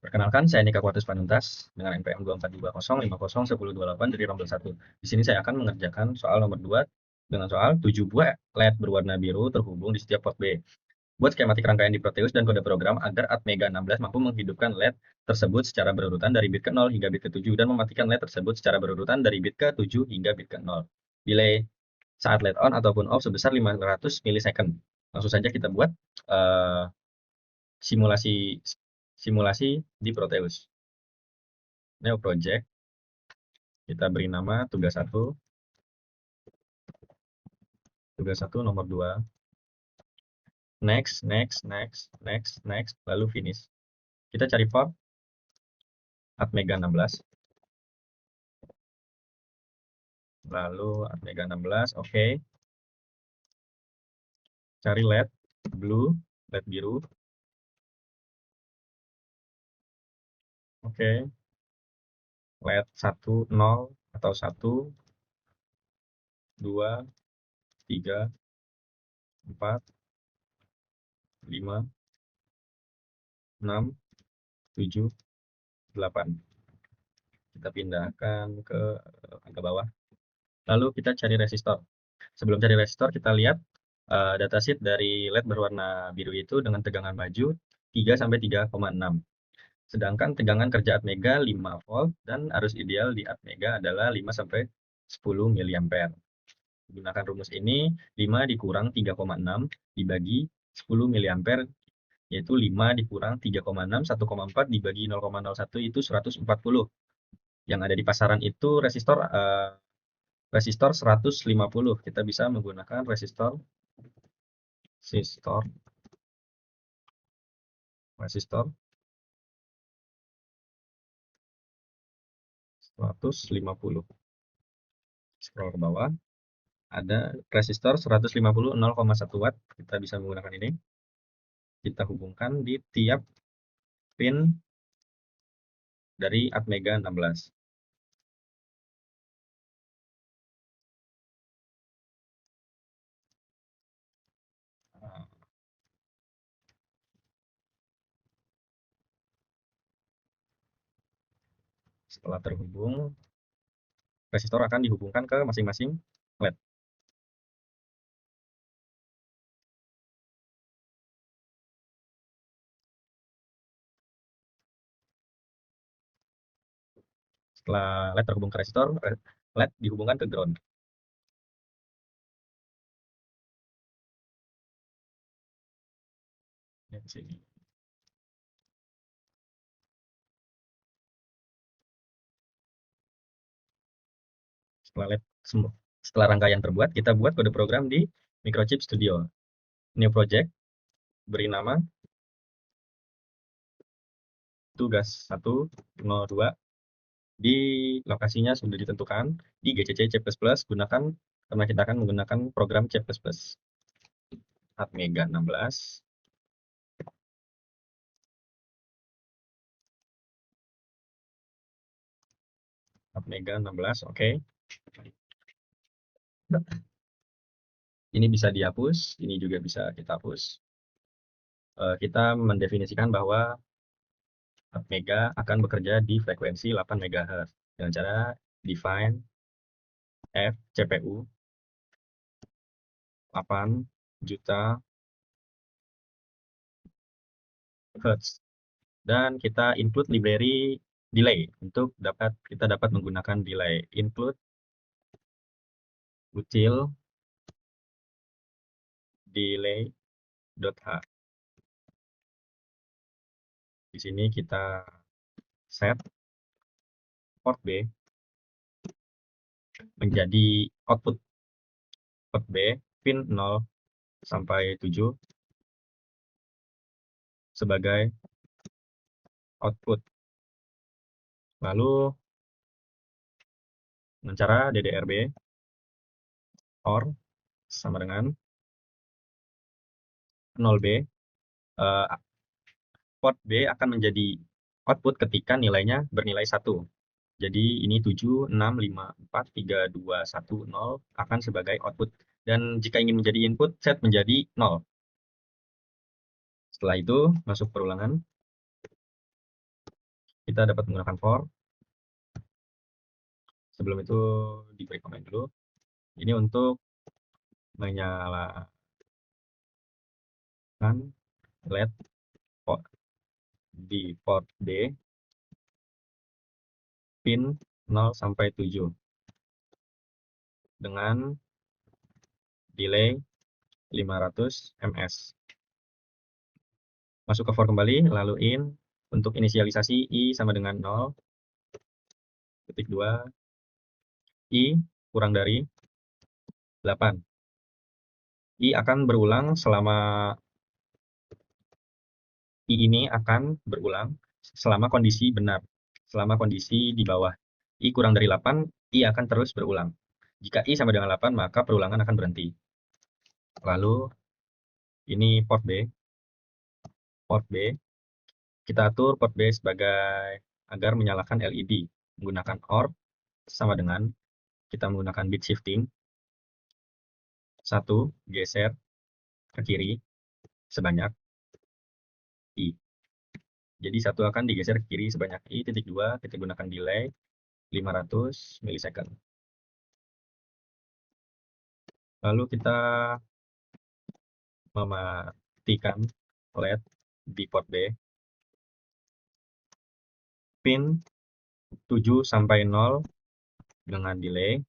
Perkenalkan, saya Nika Kuatus Panuntas dengan NPM 2420501028 dari rombel 1. Di sini saya akan mengerjakan soal nomor 2 dengan soal 7 buah LED berwarna biru terhubung di setiap port B. Buat skematik rangkaian di Proteus dan kode program agar Atmega 16 mampu menghidupkan LED tersebut secara berurutan dari bit ke 0 hingga bit ke 7 dan mematikan LED tersebut secara berurutan dari bit ke 7 hingga bit ke 0. Delay saat LED on ataupun off sebesar 500 milisecond. Langsung saja kita buat simulasi simulasi di Proteus. New project, kita beri nama tugas 1 nomor 2, next, lalu finish. Kita cari port Atmega 16, lalu Atmega 16, oke. Cari LED blue, LED biru, oke. LED 1, 0 atau 1, 2, 3, 4, 5, 6, 7, 8. Kita pindahkan ke bawah. Lalu kita cari resistor. Sebelum cari resistor, kita lihat datasheet dari LED berwarna biru itu dengan tegangan maju 3 sampai 3,6. Sedangkan tegangan kerja Atmega 5 volt dan arus ideal di Atmega adalah 5 sampai 10 mA. Gunakan rumus ini, 5 dikurang 3,6 dibagi 10 mA, yaitu 5 dikurang 3,6, 1,4 dibagi 0,01 itu 140. Yang ada di pasaran itu resistor 150. Kita bisa menggunakan resistor 150. Scroll ke bawah, ada resistor 150 0,1 watt. Kita bisa menggunakan ini. Kita hubungkan di tiap pin dari Atmega 16. Setelah terhubung, resistor akan dihubungkan ke masing-masing LED. Setelah LED terhubung ke resistor, LED dihubungkan ke ground. Di sini. Setelah rangkaian terbuat, kita buat kode program di Microchip Studio. New project, beri nama tugas 102. Di lokasinya sudah ditentukan di GCC C++, gunakan karena kita akan menggunakan program C++. Atmega 16. Atmega 16, oke. Ini bisa dihapus, ini juga bisa kita hapus. Kita mendefinisikan bahwa Atmega akan bekerja di frekuensi 8 MHz dengan cara define F CPU 8 juta Hz, dan kita include library delay untuk kita dapat menggunakan delay. Include util delay.h. Di sini kita set port B menjadi output port B pin 0 sampai 7 sebagai output. Lalu dengan cara DDRB OR sama dengan 0B, port B akan menjadi output ketika nilainya bernilai 1. Jadi ini 7, 6, 5, 4, 3, 2, 1, 0 akan sebagai output. Dan jika ingin menjadi input, set menjadi 0. Setelah itu, masuk perulangan. kita dapat menggunakan for. Sebelum itu di break comment dulu. Ini untuk menyalakan LED port di port D pin 0 sampai 7 dengan delay 500 ms. Masuk ke for kembali, lalu in. Untuk inisialisasi I sama dengan 0, titik 2, I kurang dari 8. I akan berulang selama I ini akan berulang selama kondisi benar, selama kondisi di bawah. I kurang dari 8, I akan terus berulang. Jika I sama dengan 8, maka perulangan akan berhenti. Lalu, ini port B. Port B, kita atur port B sebagai agar menyalakan LED. Menggunakan OR sama dengan kita menggunakan bit shifting. 1, geser ke kiri sebanyak I. Jadi 1 akan digeser ke kiri sebanyak I. Titik 2, kita gunakan delay 500 milisecond. Lalu kita mematikan LED di port B. Pin 7 sampai 0 dengan delay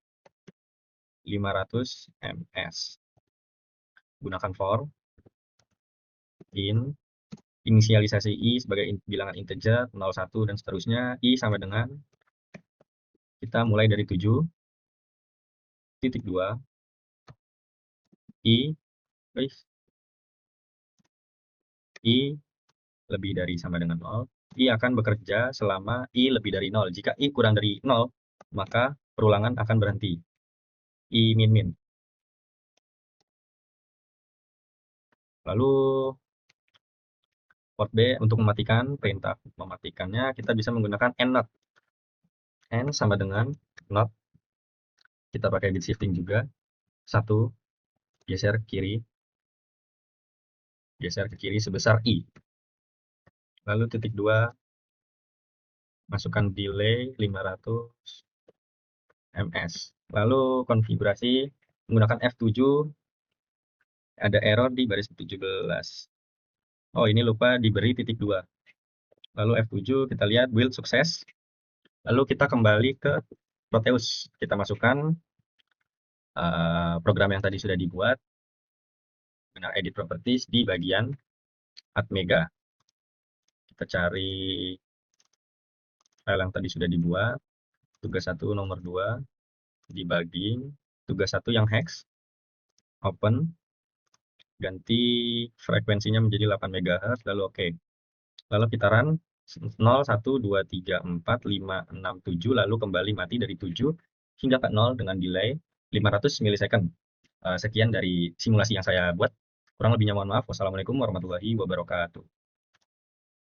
500 ms. Gunakan for, in, inisialisasi I sebagai bilangan integer 0, 1 dan seterusnya. I sama dengan, kita mulai dari 7, titik 2, I lebih dari sama dengan 0. I akan bekerja selama I lebih dari 0. Jika I kurang dari 0, maka perulangan akan berhenti. I min. Lalu port B untuk mematikan, perintah mematikannya kita bisa menggunakan N-not. N sama dengan not. Kita pakai bit shifting juga. 1, geser ke kiri sebesar I. Lalu titik 2, masukkan delay 500 ms. Lalu konfigurasi menggunakan F7, ada error di baris 17. Oh, ini lupa diberi titik 2. Lalu F7 kita lihat build sukses. Lalu kita kembali ke Proteus. Kita masukkan program yang tadi sudah dibuat dengan edit properties di bagian Atmega. Kita cari file yang tadi sudah dibuat. Tugas 1 nomor 2 debugging. Tugas 1 yang hex. Open. Ganti frekuensinya menjadi 8 MHz. Lalu oke. Lalu kita run 0, 1, 2, 3, 4, 5, 6, 7. Lalu kembali mati dari 7 hingga ke 0 dengan delay 500 milisecond. Sekian dari simulasi yang saya buat. Kurang lebihnya mohon maaf. Wassalamualaikum warahmatullahi wabarakatuh.